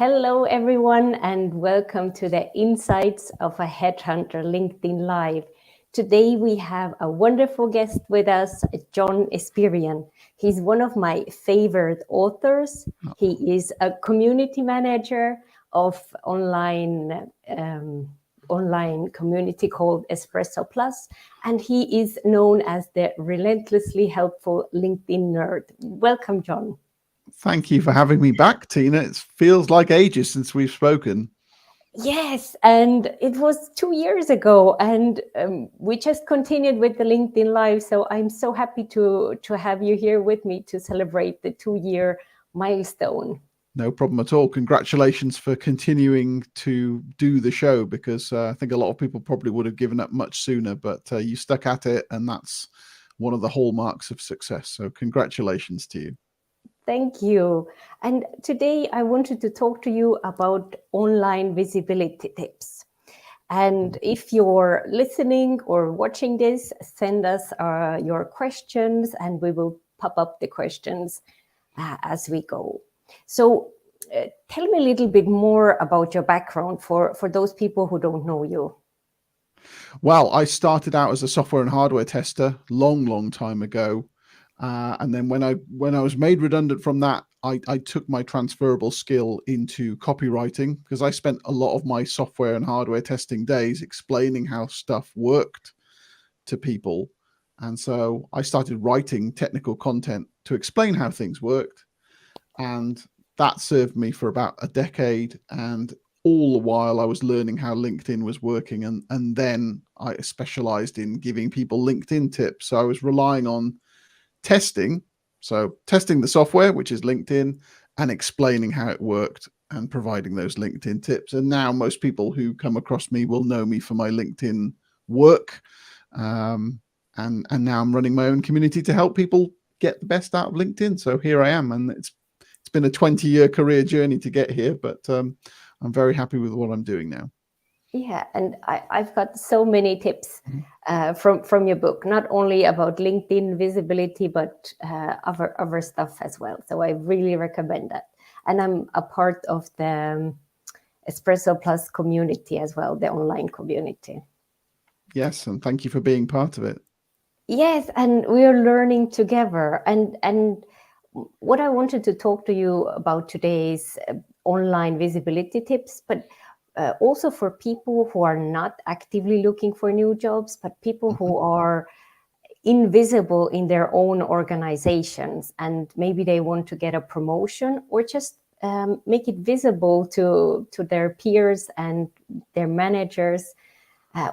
Hello, everyone, and welcome to the Insights of a Headhunter LinkedIn Live. Today, we have a wonderful guest with us, John Espirian. He's one of my favorite authors. He is a community manager of online community called Espresso Plus, and he is known as the relentlessly helpful LinkedIn nerd. Welcome, John. Thank you for having me back, Tina. It feels like ages since we've spoken. Yes, and it was 2 years ago, and we just continued with the LinkedIn Live. So I'm so happy to have you here with me to celebrate the 2-year milestone. No problem at all. Congratulations for continuing to do the show, because I think a lot of people probably would have given up much sooner, but you stuck at it, and that's one of the hallmarks of success. So congratulations to you. Thank you. And today I wanted to talk to you about online visibility tips. And if you're listening or watching this, send us your questions and we will pop up the questions as we go. So tell me a little bit more about your background for those people who don't know you. Well, I started out as a software and hardware tester long time ago. And then when I was made redundant from that, I took my transferable skill into copywriting, because I spent a lot of my software and hardware testing days explaining how stuff worked to people. And so I started writing technical content to explain how things worked. And that served me for about a decade. And all the while I was learning how LinkedIn was working. And then I specialized in giving people LinkedIn tips. So I was relying on testing the software, which is LinkedIn, and explaining how it worked and providing those LinkedIn tips. And now most people who come across me will know me for my LinkedIn work. And now I'm running my own community to help people get the best out of LinkedIn. So here I am, and it's been a 20-year career journey to get here, but I'm very happy with what I'm doing now. Yeah, and I've got so many tips from your book, not only about LinkedIn visibility, but other stuff as well. So I really recommend that. And I'm a part of the Espresso Plus community as well, the online community. Yes, and thank you for being part of it. Yes, and we are learning together. And what I wanted to talk to you about today is online visibility tips, but also for people who are not actively looking for new jobs, but people who are invisible in their own organizations, and maybe they want to get a promotion or just make it visible to their peers and their managers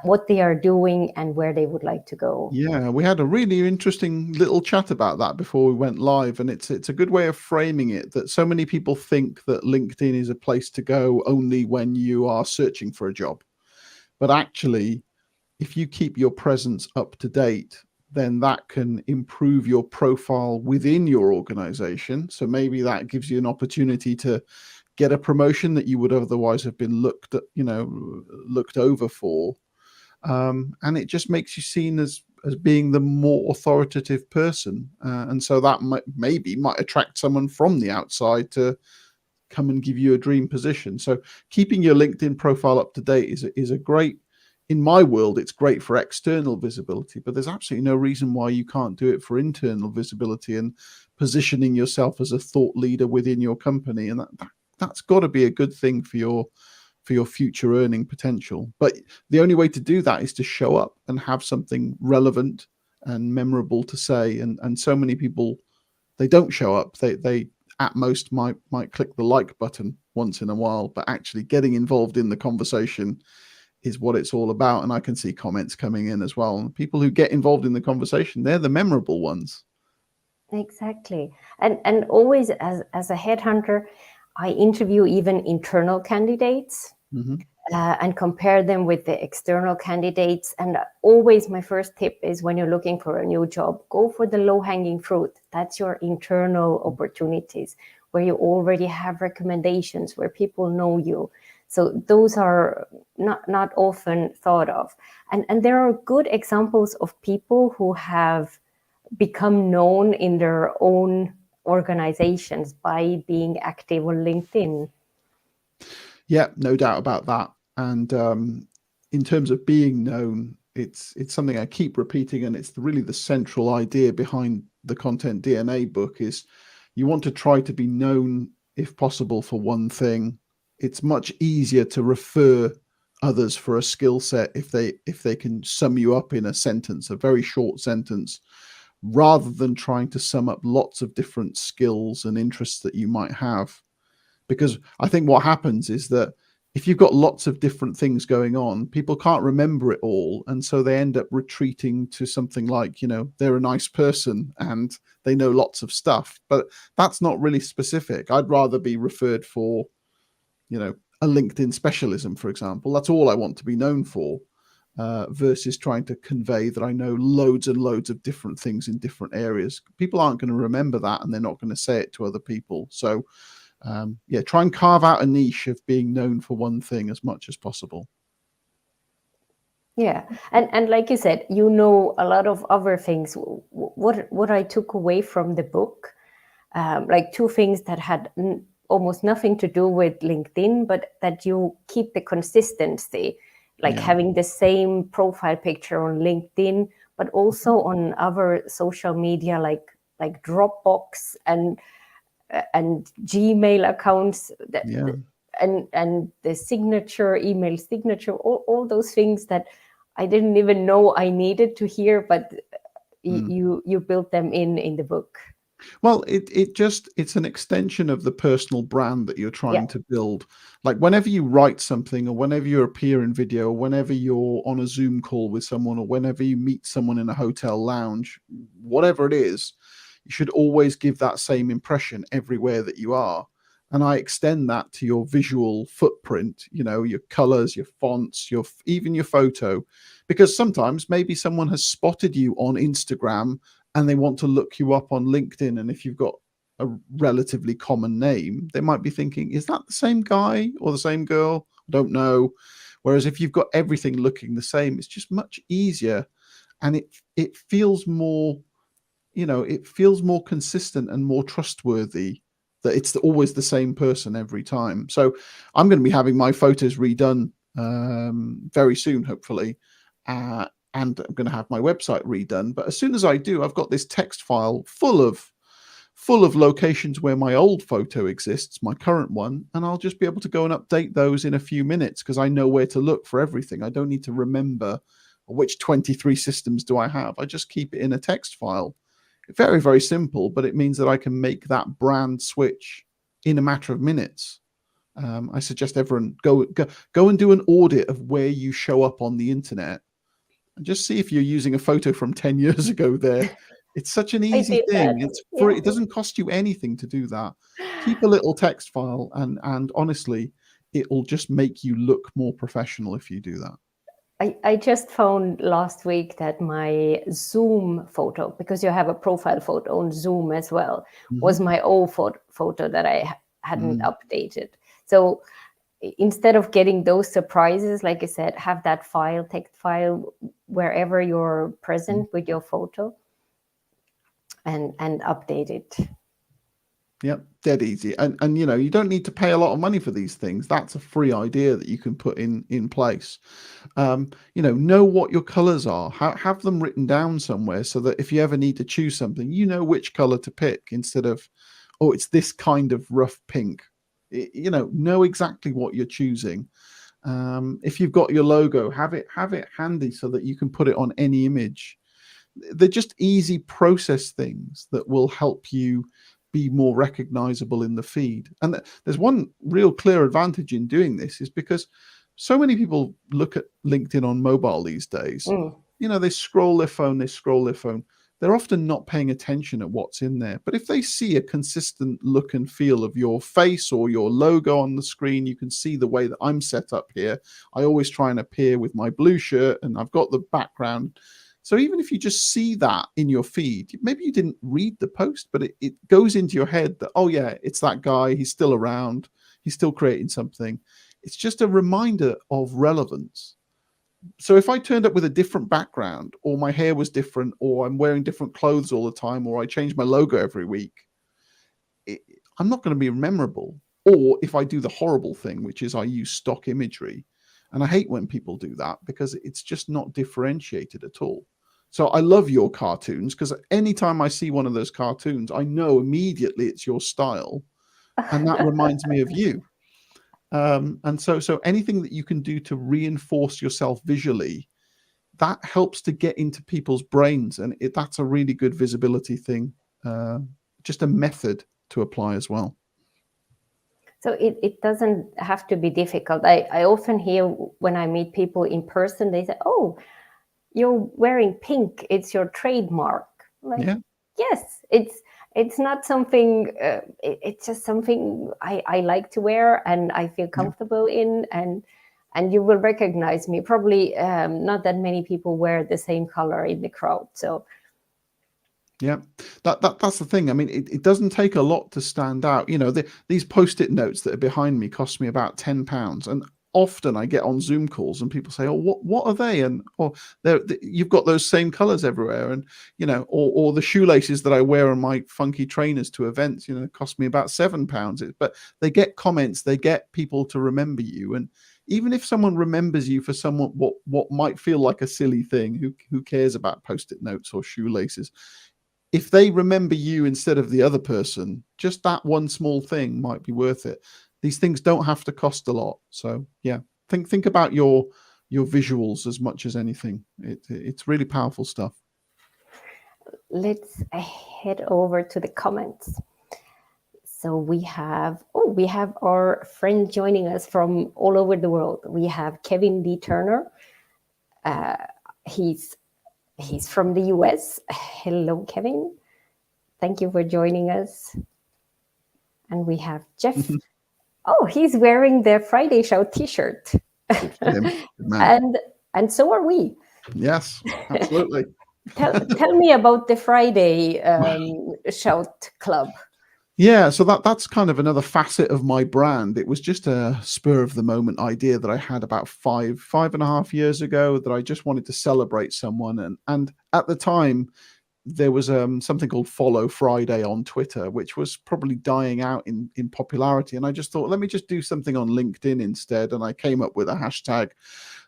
what they are doing and where they would like to go. Yeah, we had a really interesting little chat about that before we went live, and it's a good way of framing it, that so many people think that LinkedIn is a place to go only when you are searching for a job. But actually, if you keep your presence up to date, then that can improve your profile within your organization. So maybe that gives you an opportunity to get a promotion that you would otherwise have been looked over for. And it just makes you seen as being the more authoritative person. And so that might attract someone from the outside to come and give you a dream position. So keeping your LinkedIn profile up to date is a great, in my world, it's great for external visibility, but there's absolutely no reason why you can't do it for internal visibility and positioning yourself as a thought leader within your company. And that's got to be a good thing for your future earning potential. But the only way to do that is to show up and have something relevant and memorable to say. And so many people, they don't show up. They at most might click the like button once in a while, but actually getting involved in the conversation is what it's all about. And I can see comments coming in as well. And people who get involved in the conversation, they're the memorable ones. Exactly. And always as a headhunter, I interview even internal candidates and compare them with the external candidates. And always my first tip is, when you're looking for a new job, go for the low-hanging fruit. That's your internal opportunities, where you already have recommendations, where people know you. So those are not often thought of. And there are good examples of people who have become known in their own organizations by being active on LinkedIn. Yeah, no doubt about that. And in terms of being known, it's something I keep repeating, and it's really the central idea behind the Content DNA book is you want to try to be known, if possible, for one thing. It's much easier to refer others for a skill set if they can sum you up in a sentence, a very short sentence, rather than trying to sum up lots of different skills and interests that you might have. Because I think what happens is that if you've got lots of different things going on, people can't remember it all. And so they end up retreating to something like, they're a nice person and they know lots of stuff. But that's not really specific. I'd rather be referred for, a LinkedIn specialism, for example. That's all I want to be known for, versus trying to convey that I know loads and loads of different things in different areas. People aren't going to remember that, and they're not going to say it to other people. So try and carve out a niche of being known for one thing as much as possible. Yeah, and like you said, a lot of other things. What I took away from the book, like two things that had almost nothing to do with LinkedIn, but that you keep the consistency, like having the same profile picture on LinkedIn, but also on other social media like Dropbox and Gmail accounts, and the signature, email signature, all those things that I didn't even know I needed to hear, but you built them in the book. Well, it's an extension of the personal brand that you're trying to build. Like whenever you write something, or whenever you appear in video, or whenever you're on a Zoom call with someone, or whenever you meet someone in a hotel lounge, whatever it is, you should always give that same impression everywhere that you are. And I extend that to your visual footprint, your colors, your fonts, even your photo, because sometimes maybe someone has spotted you on Instagram and they want to look you up on LinkedIn. And if you've got a relatively common name, they might be thinking, is that the same guy or the same girl? I don't know. Whereas if you've got everything looking the same, it's just much easier. And it feels more, it feels more consistent and more trustworthy that it's always the same person every time. So I'm going to be having my photos redone very soon, hopefully. And I'm going to have my website redone. But as soon as I do, I've got this text file full of locations where my old photo exists, my current one, and I'll just be able to go and update those in a few minutes because I know where to look for everything. I don't need to remember which 23 systems do I have. I just keep it in a text file. Very, very simple, but it means that I can make that brand switch in a matter of minutes. I suggest everyone go and do an audit of where you show up on the internet and just see if you're using a photo from 10 years ago there. It's such an easy thing. It's free. It doesn't cost you anything to do that. Keep a little text file, and honestly, it will just make you look more professional if you do that. I just found last week that my Zoom photo, because you have a profile photo on Zoom as well, was my old photo that I hadn't updated. So instead of getting those surprises, like I said, have that text file wherever you're present with your photo and update it. Yep, dead easy. And you don't need to pay a lot of money for these things. That's a free idea that you can put in place. Know what your colors are. Have them written down somewhere so that if you ever need to choose something, you know which color to pick instead of, oh, it's this kind of rough pink. Know exactly what you're choosing. If you've got your logo, have it handy so that you can put it on any image. They're just easy process things that will help you be more recognizable in the feed. And there's one real clear advantage in doing this is because so many people look at LinkedIn on mobile these days. They scroll their phone. They're often not paying attention at what's in there. But if they see a consistent look and feel of your face or your logo on the screen, you can see the way that I'm set up here. I always try and appear with my blue shirt and I've got the background. So even if you just see that in your feed, maybe you didn't read the post, but it goes into your head that, oh yeah, it's that guy. He's still around. He's still creating something. It's just a reminder of relevance. So if I turned up with a different background, or my hair was different, or I'm wearing different clothes all the time, or I change my logo every week, I'm not going to be memorable. Or if I do the horrible thing, which is I use stock imagery, and I hate when people do that because it's just not differentiated at all. So I love your cartoons, because anytime I see one of those cartoons, I know immediately it's your style, and that reminds me of you. And so anything that you can do to reinforce yourself visually, that helps to get into people's brains, and that's a really good visibility thing. Just a method to apply as well. So it doesn't have to be difficult. I often hear when I meet people in person, they say, "Oh, you're wearing pink. It's your trademark." Like, Yeah. Yes, it's not something. It's just something I like to wear and I feel comfortable in, and you will recognize me. Probably not that many people wear the same color in the crowd. So yeah, that's the thing. I mean, it doesn't take a lot to stand out. You know, these Post-it notes that are behind me cost me about £10, and often I get on Zoom calls and people say, "Oh, what are they?" And you've got those same colors everywhere, and you know, or the shoelaces that I wear on my funky trainers to events, you know, cost me about £7. But they get comments, they get people to remember you, and even if someone remembers you for somewhat what might feel like a silly thing, who cares about Post-it notes or shoelaces? If they remember you instead of the other person, just that one small thing might be worth it. These things don't have to cost a lot. So yeah, think about your visuals as much as anything. It's really powerful stuff. let's head over to the comments. So we have our friend joining us from all over the world. We have Kevin D. Turner. He's from the US. Hello, Kevin. Thank you for joining us. And we have Jeff. Oh, he's wearing the Friday Show T-shirt. And so are we. Yes, absolutely. Tell me about the Friday Shout Club. Yeah, so that's kind of another facet of my brand. It was just a spur of the moment idea that I had about five and a half years ago, that I just wanted to celebrate someone. And at the time, there was something called Follow Friday on Twitter, which was probably dying out in popularity. And I just thought, let me just do something on LinkedIn instead. And I came up with a hashtag,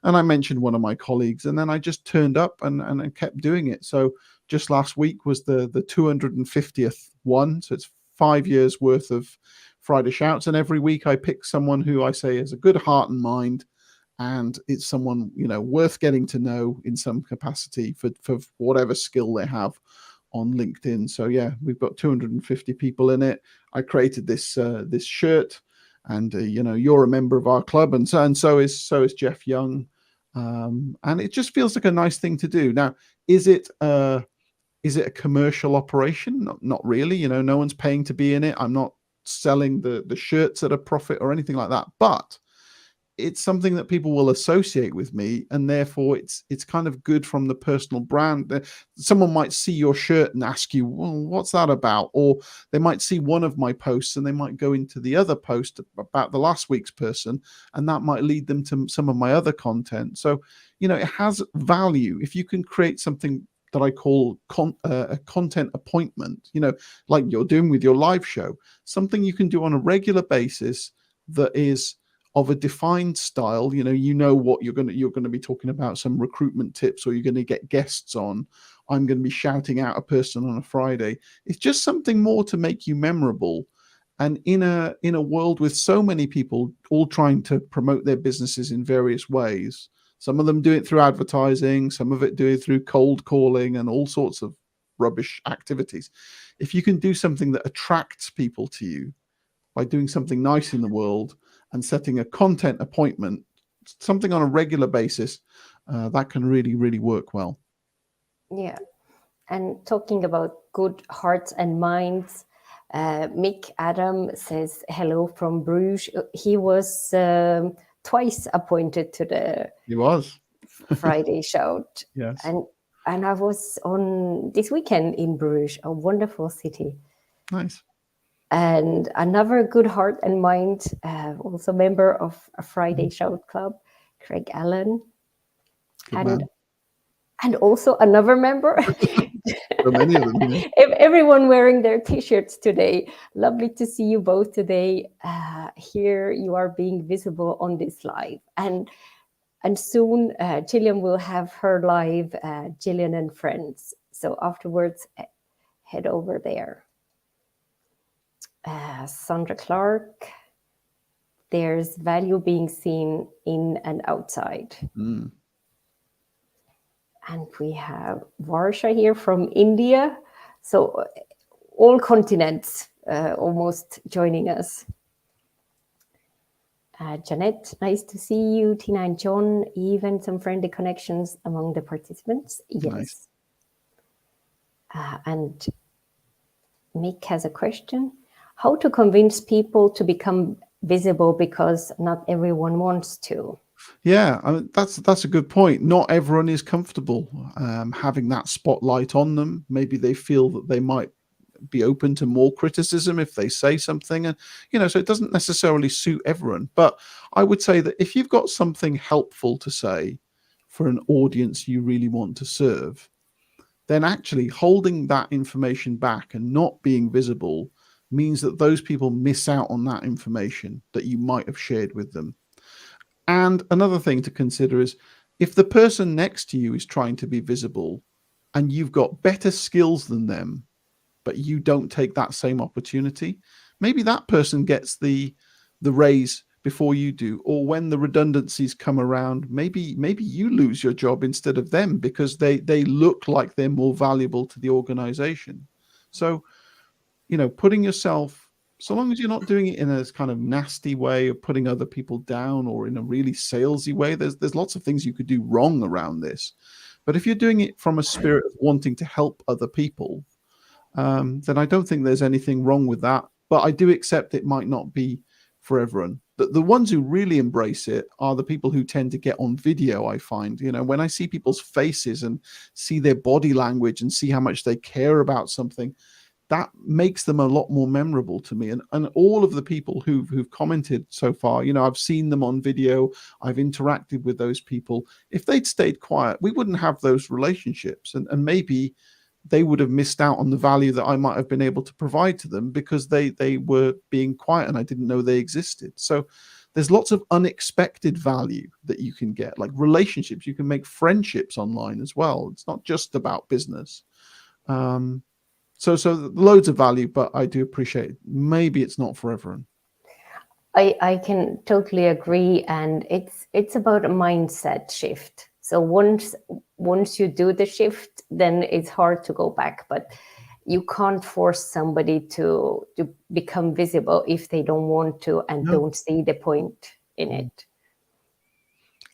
and I mentioned one of my colleagues, and then I just turned up and kept doing it. So just last week was the 250th one. So it's 5 years worth of Friday Shouts. And every week I pick someone who I say has a good heart and mind, and it's someone, you know, worth getting to know in some capacity for whatever skill they have on LinkedIn. So yeah, we've got 250 people in it. I created this this shirt, and you know, you're a member of our club, and so is Jeff Young, and it just feels like a nice thing to do. Now, is it a commercial operation? Not really. You know, no one's paying to be in it. I'm not selling the shirts at a profit or anything like that, but it's something that people will associate with me, and therefore it's kind of good from the personal brand. Someone might see your shirt and ask you, well, what's that about? Or they might see one of my posts and they might go into the other post about the last week's person, and that might lead them to some of my other content. So, you know, it has value if you can create something that I call a content appointment, you know, like you're doing with your live show, something you can do on a regular basis that is of a defined style. You know what you're going to be talking about, some recruitment tips, or you're going to get guests on. I'm going to be shouting out a person on a Friday. It's just something more to make you memorable. And in a world with so many people all trying to promote their businesses in various ways, some of them do it through advertising, some of it do it through cold calling and all sorts of rubbish activities. If you can do something that attracts people to you by doing something nice in the world and setting a content appointment, something on a regular basis, that can really, really work well. Yeah. And talking about good hearts and minds, Mick Adam says hello from Bruges. He was twice appointed to the Friday Shout. Yes. And I was on this weekend in Bruges, a wonderful city. Nice. And another good heart and mind, also member of a Friday Shout Club, Craig Allen. Good man. And also another member. So many of them. Yeah. Everyone wearing their t-shirts today. Lovely to see you both today. Here you are being visible on this live. And soon Gillian will have her live, Gillian and Friends. So afterwards, head over there. Sandra Clark. There's value being seen in and outside. Mm. And we have Varsha here from India. So all continents almost joining us. Jeanette, nice to see you. Tina and John, even some friendly connections among the participants. Yes. Nice. And Mick has a question. How to convince people to become visible because not everyone wants to? Yeah, I mean, that's a good point. Not everyone is comfortable having that spotlight on them. Maybe they feel that they might be open to more criticism if they say something, and so it doesn't necessarily suit everyone. But I would say that if you've got something helpful to say for an audience you really want to serve, then actually holding that information back and not being visible means that those people miss out on that information that you might have shared with them. And another thing to consider is if the person next to you is trying to be visible and you've got better skills than them, but you don't take that same opportunity, maybe that person gets the raise before you do. Or when the redundancies come around, maybe you lose your job instead of them because they look like they're more valuable to the organization. So, putting yourself, so long as you're not doing it in a kind of nasty way of putting other people down or in a really salesy way, there's lots of things you could do wrong around this. But if you're doing it from a spirit of wanting to help other people, then I don't think there's anything wrong with that. But I do accept it might not be for everyone. The ones who really embrace it are the people who tend to get on video, I find. When I see people's faces and see their body language and see how much they care about something, that makes them a lot more memorable to me. And all of the people who've commented so far, I've seen them on video, I've interacted with those people. If they'd stayed quiet, we wouldn't have those relationships. And maybe they would have missed out on the value that I might have been able to provide to them because they were being quiet and I didn't know they existed. So there's lots of unexpected value that you can get, like relationships. You can make friendships online as well. It's not just about business. So loads of value, but I do appreciate it. Maybe it's not for everyone. I can totally agree, and it's about a mindset shift. So once you do the shift, then it's hard to go back. But you can't force somebody to become visible if they don't want to and don't see the point in it.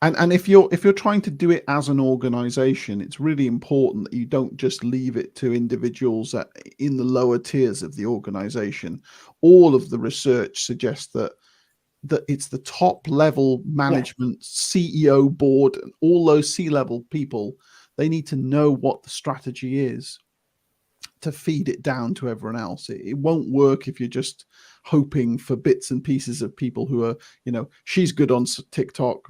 And if you're trying to do it as an organization, it's really important that you don't just leave it to individuals in the lower tiers of the organization. All of the research suggests that it's the top level management, CEO, board, and all those C-level people. They need to know what the strategy is to feed it down to everyone else. It won't work if you're just hoping for bits and pieces of people who are, she's good on TikTok.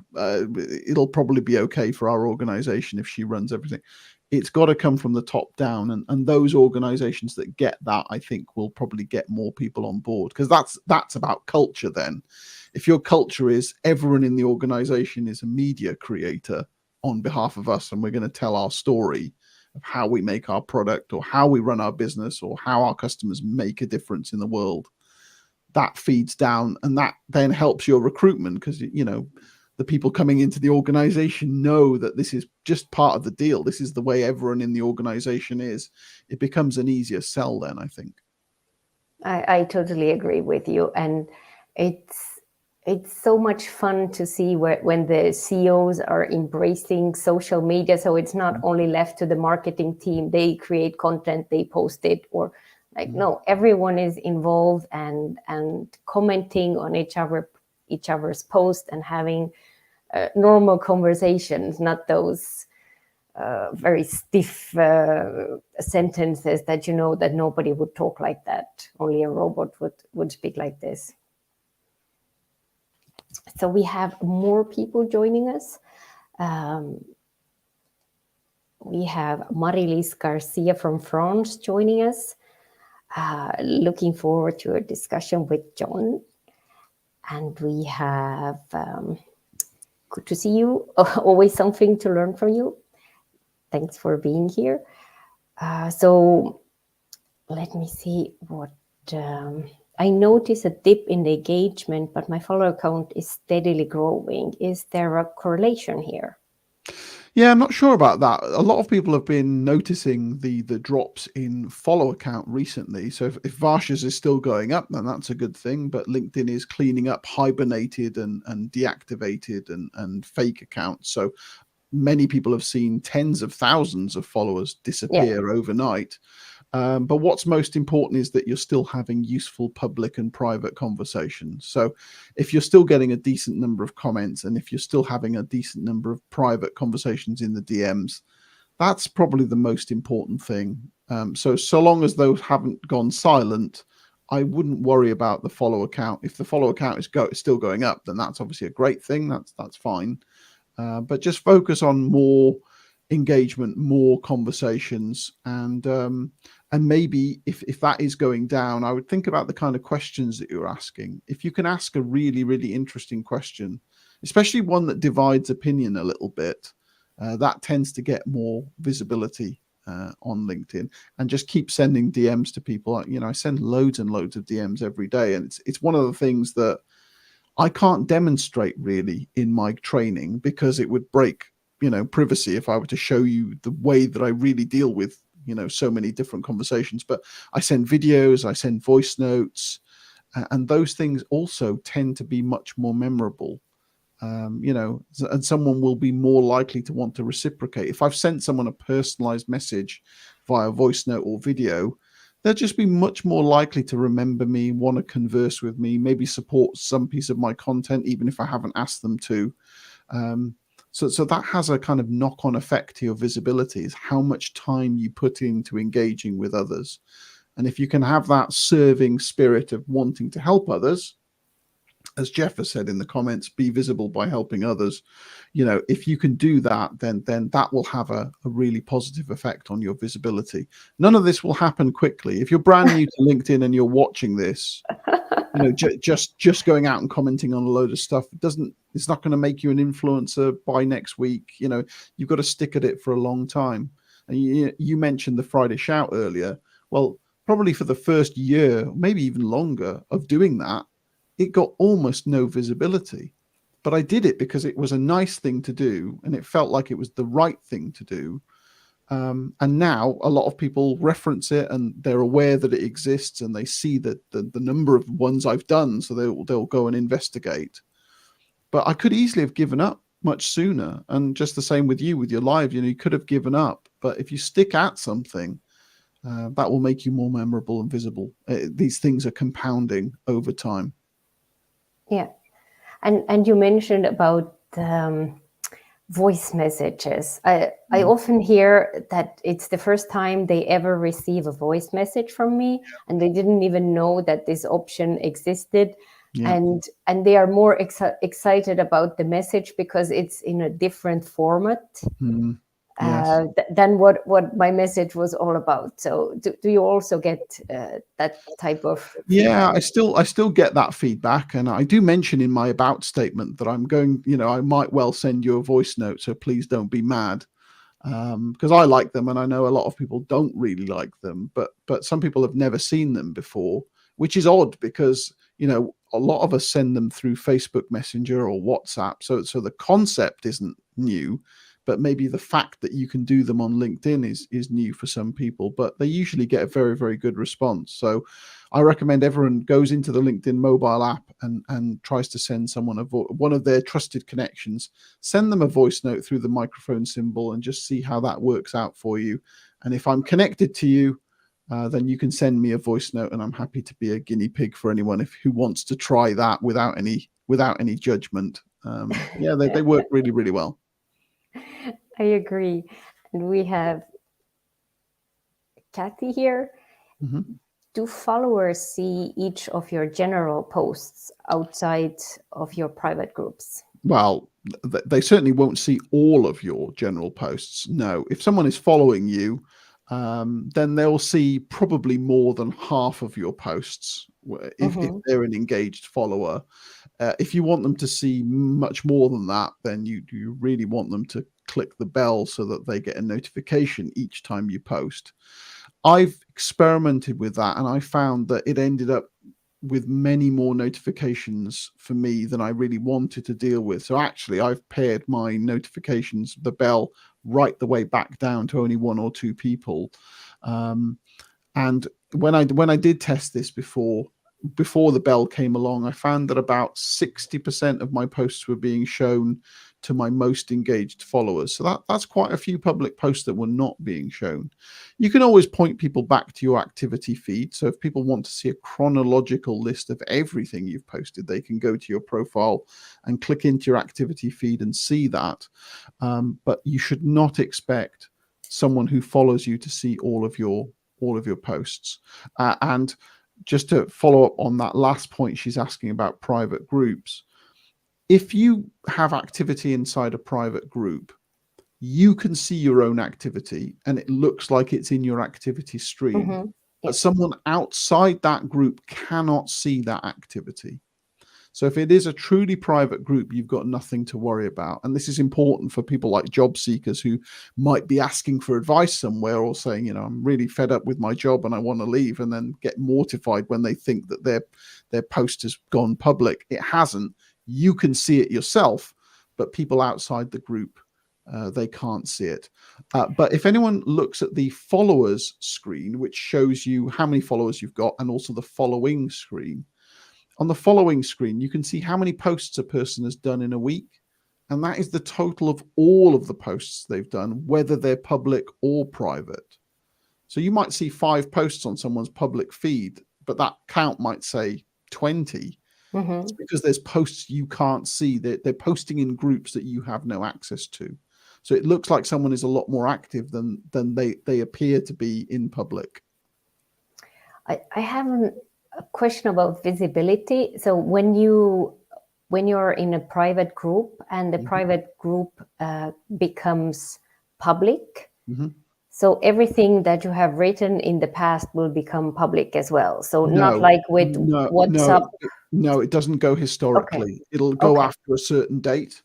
It'll probably be okay for our organization if she runs everything. It's got to come from the top down. And those organizations that get that, I think, will probably get more people on board, because that's about culture then. If your culture is everyone in the organization is a media creator on behalf of us and we're going to tell our story of how we make our product or how we run our business or how our customers make a difference in the world, that feeds down, and that then helps your recruitment, because the people coming into the organization know that this is just part of the deal. This is the way everyone in the organization is. It becomes an easier sell then, I think. I totally agree with you. And it's so much fun to see when the CEOs are embracing social media. So it's not only left to the marketing team. They create content, they post it, or no, everyone is involved and commenting on each other's posts and having normal conversations, not those very stiff sentences that that nobody would talk like that. Only a robot would speak like this. So we have more people joining us. We have Marilise Garcia from France joining us. Looking forward to a discussion with John. And we have, good to see you. Always something to learn from you. Thanks for being here. So let me see what, I notice a dip in the engagement, but my follower count is steadily growing. Is there a correlation here? Yeah, I'm not sure about that. A lot of people have been noticing the drops in follower count recently. So if Varsha's is still going up, then that's a good thing. But LinkedIn is cleaning up hibernated and deactivated and fake accounts. So many people have seen tens of thousands of followers disappear overnight. But what's most important is that you're still having useful public and private conversations. So if you're still getting a decent number of comments, and if you're still having a decent number of private conversations in the DMs, that's probably the most important thing. So long as those haven't gone silent, I wouldn't worry about the follower count. If the follower count is still going up, then that's obviously a great thing. That's fine. But just focus on more engagement, more conversations, and maybe if that is going down, I would think about the kind of questions that you're asking. If you can ask a really, really interesting question, especially one that divides opinion a little bit, that tends to get more visibility on LinkedIn. And just keep sending DMs to people. I send loads and loads of DMs every day, and it's one of the things that I can't demonstrate really in my training, because it would break privacy if I were to show you the way that I really deal with so many different conversations. But I send videos, I send voice notes, and those things also tend to be much more memorable. And someone will be more likely to want to reciprocate. If I've sent someone a personalized message via voice note or video, they'll just be much more likely to remember me, want to converse with me, maybe support some piece of my content, even if I haven't asked them to. So that has a kind of knock-on effect to your visibility, is how much time you put into engaging with others. And if you can have that serving spirit of wanting to help others, as Jeff has said in the comments, be visible by helping others. If you can do that, then that will have a really positive effect on your visibility. None of this will happen quickly. If you're brand new to LinkedIn and you're watching this, just going out and commenting on a load of stuff, it's not going to make you an influencer by next week. You've got to stick at it for a long time. And you mentioned the Friday shout earlier. Well, probably for the first year, maybe even longer of doing that, it got almost no visibility. But I did it because it was a nice thing to do, and it felt like it was the right thing to do. And now a lot of people reference it, and they're aware that it exists, and they see that the number of ones I've done, so they'll go and investigate. But I could easily have given up much sooner. And just the same with you, with your live, you could have given up. But if you stick at something, that will make you more memorable and visible. These things are compounding over time. Yeah. And you mentioned about voice messages. I often hear that it's the first time they ever receive a voice message from me, and they didn't even know that this option existed. Yeah. And they are more excited about the message because it's in a different format. Yes. Than what my message was all about. So do you also get that type of feedback? Yeah, I still get that feedback, and I do mention in my about statement that I'm going, I might well send you a voice note, so please don't be mad, because I like them, and I know a lot of people don't really like them, but some people have never seen them before, which is odd because a lot of us send them through Facebook Messenger or WhatsApp, so the concept isn't new. But maybe the fact that you can do them on LinkedIn is new for some people, but they usually get a very, very good response. So I recommend everyone goes into the LinkedIn mobile app and tries to send someone one of their trusted connections, send them a voice note through the microphone symbol, and just see how that works out for you. And if I'm connected to you, then you can send me a voice note, and I'm happy to be a guinea pig for anyone who wants to try that without any judgment. They work really, really well. I agree. And we have Kathy here. Mm-hmm. Do followers see each of your general posts outside of your private groups? Well, they certainly won't see all of your general posts. No, if someone is following you, then they'll see probably more than half of your posts if they're an engaged follower. If you want them to see much more than that, then you really want them to click the bell so that they get a notification each time you post. I've experimented with that, and I found that it ended up with many more notifications for me than I really wanted to deal with. So actually, I've pared my notifications, the bell, right the way back down to only 1 or 2 people. And when I did test this before the bell came along, I found that about 60% of my posts were being shown to my most engaged followers. So that's quite a few public posts that were not being shown. You can always point people back to your activity feed. So if people want to see a chronological list of everything you've posted, they can go to your profile and click into your activity feed and see that. But you should not expect someone who follows you to see all of your posts. And just to follow up on that last point, she's asking about private groups. If you have activity inside a private group, you can see your own activity and it looks like it's in your activity stream. But someone outside that group cannot see that activity. So if it is a truly private group, you've got nothing to worry about. And this is important for people like job seekers who might be asking for advice somewhere, or saying, I'm really fed up with my job and I want to leave, and then get mortified when they think that their post has gone public. It hasn't. You can see it yourself, but people outside the group, they can't see it. But if anyone looks at the followers screen, which shows you how many followers you've got, and also the following screen, on the following screen, you can see how many posts a person has done in a week. And that is the total of all of the posts they've done, whether they're public or private. So you might see 5 posts on someone's public feed, but that count might say 20. It's because there's posts you can't see. They're posting in groups that you have no access to. So it looks like someone is a lot more active than they appear to be in public. I have a question about visibility. So when you're in a private group and the private group becomes public, so everything that you have written in the past will become public as well. So not like with WhatsApp. No, it doesn't go historically. It'll go after a certain date.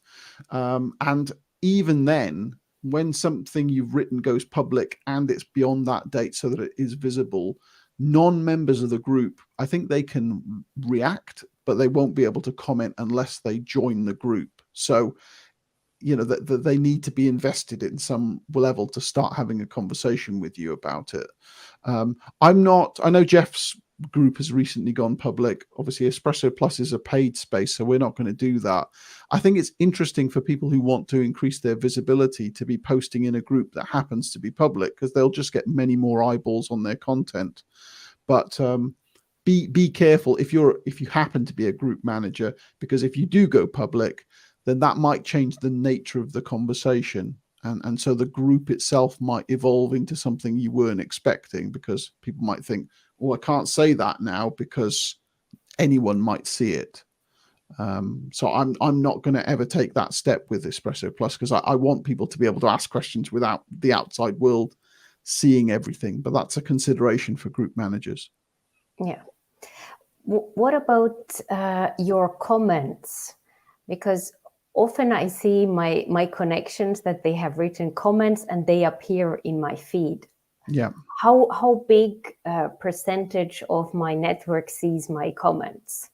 And even then, when something you've written goes public and it's beyond that date so that it is visible, non-members of the group, I think they can react, but they won't be able to comment unless they join the group. So that they need to be invested in some level to start having a conversation with you about it. I know Jeff's group has recently gone public. Obviously, Espresso Plus is a paid space, so we're not going to do that. I think it's interesting for people who want to increase their visibility to be posting in a group that happens to be public, because they'll just get many more eyeballs on their content. But be careful if you happen to be a group manager, because if you do go public, then that might change the nature of the conversation. And so the group itself might evolve into something you weren't expecting, because people might think, I can't say that now because anyone might see it. So I'm not going to ever take that step with Espresso Plus, because I want people to be able to ask questions without the outside world seeing everything. But that's a consideration for group managers. Yeah. What about your comments? Because often I see my connections that they have written comments and they appear in my feed. Yeah. How big percentage of my network sees my comments?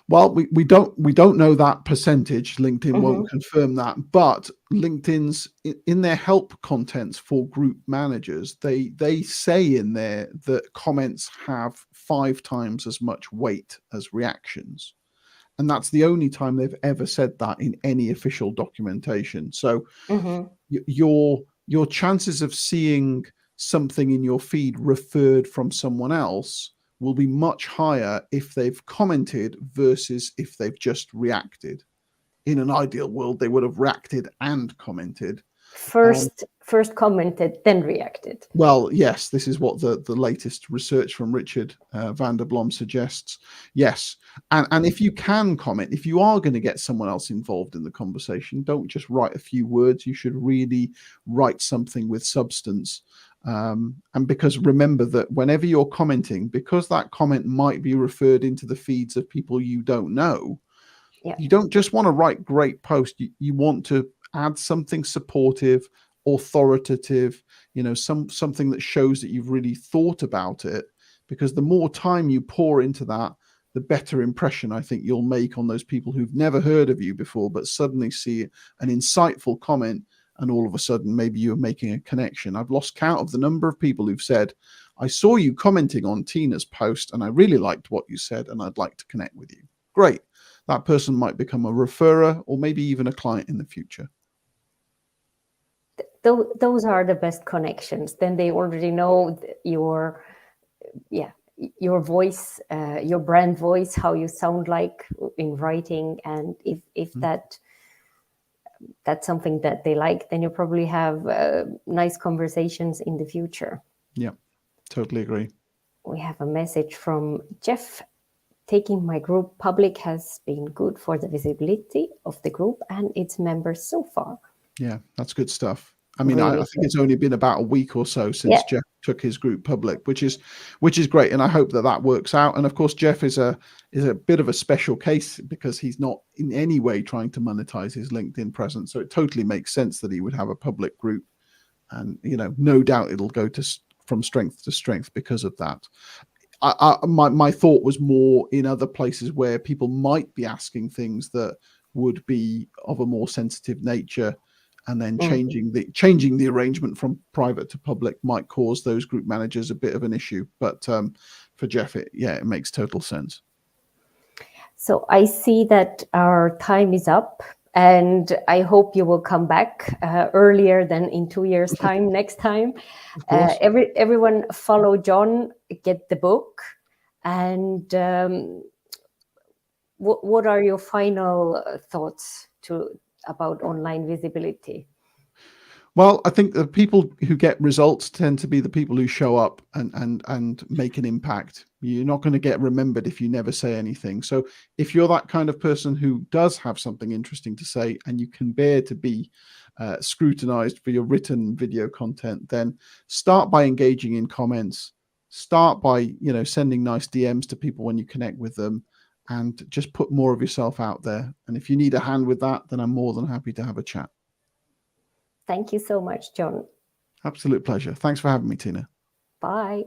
Well, we don't know that percentage. LinkedIn won't confirm that, but LinkedIn's in their help contents for group managers, they say in there that comments have 5 times as much weight as reactions. And that's the only time they've ever said that in any official documentation. So your chances of seeing something in your feed referred from someone else will be much higher if they've commented versus if they've just reacted. In an ideal world, they would have reacted and commented. First commented, then reacted. Well, yes, this is what the latest research from Richard van der Blom suggests. Yes. And if you can comment, if you are going to get someone else involved in the conversation, don't just write a few words. You should really write something with substance. And because remember that whenever you're commenting, because that comment might be referred into the feeds of people you don't know, you don't just want to write great posts. You want to add something supportive, authoritative, something that shows that you've really thought about it, because the more time you pour into that, the better impression I think you'll make on those people who've never heard of you before, but suddenly see an insightful comment, and all of a sudden maybe you're making a connection. I've lost count of the number of people who've said, I saw you commenting on Tiina's post and I really liked what you said and I'd like to connect with you. Great. That person might become a referrer or maybe even a client in the future. Those are the best connections. Then they already know your voice, your brand voice, how you sound like in writing. And if that's something that they like, then you probably have nice conversations in the future. Yeah, totally agree. We have a message from Jeff. Taking my group public has been good for the visibility of the group and its members so far. Yeah, that's good stuff. I mean, really I think it's only been about a week or so since Jeff took his group public, which is great, and I hope that works out. And of course, Jeff is a bit of a special case because he's not in any way trying to monetize his LinkedIn presence, so it totally makes sense that he would have a public group, and no doubt it'll go from strength to strength because of that. My thought was more in other places where people might be asking things that would be of a more sensitive nature, and then changing the arrangement from private to public might cause those group managers a bit of an issue. But for Jeff, it makes total sense. So I see that our time is up, and I hope you will come back earlier than in 2 years' time next time. Everyone follow John, get the book. And what are your final thoughts about online visibility? Well, I think the people who get results tend to be the people who show up and make an impact. You're not going to get remembered if you never say anything. So if you're that kind of person who does have something interesting to say and you can bear to be scrutinized for your written video content, then start by engaging in comments. Start by, sending nice DMs to people when you connect with them, and just put more of yourself out there. And if you need a hand with that, then I'm more than happy to have a chat. Thank you so much, John. Absolute pleasure. Thanks for having me, Tiina. Bye.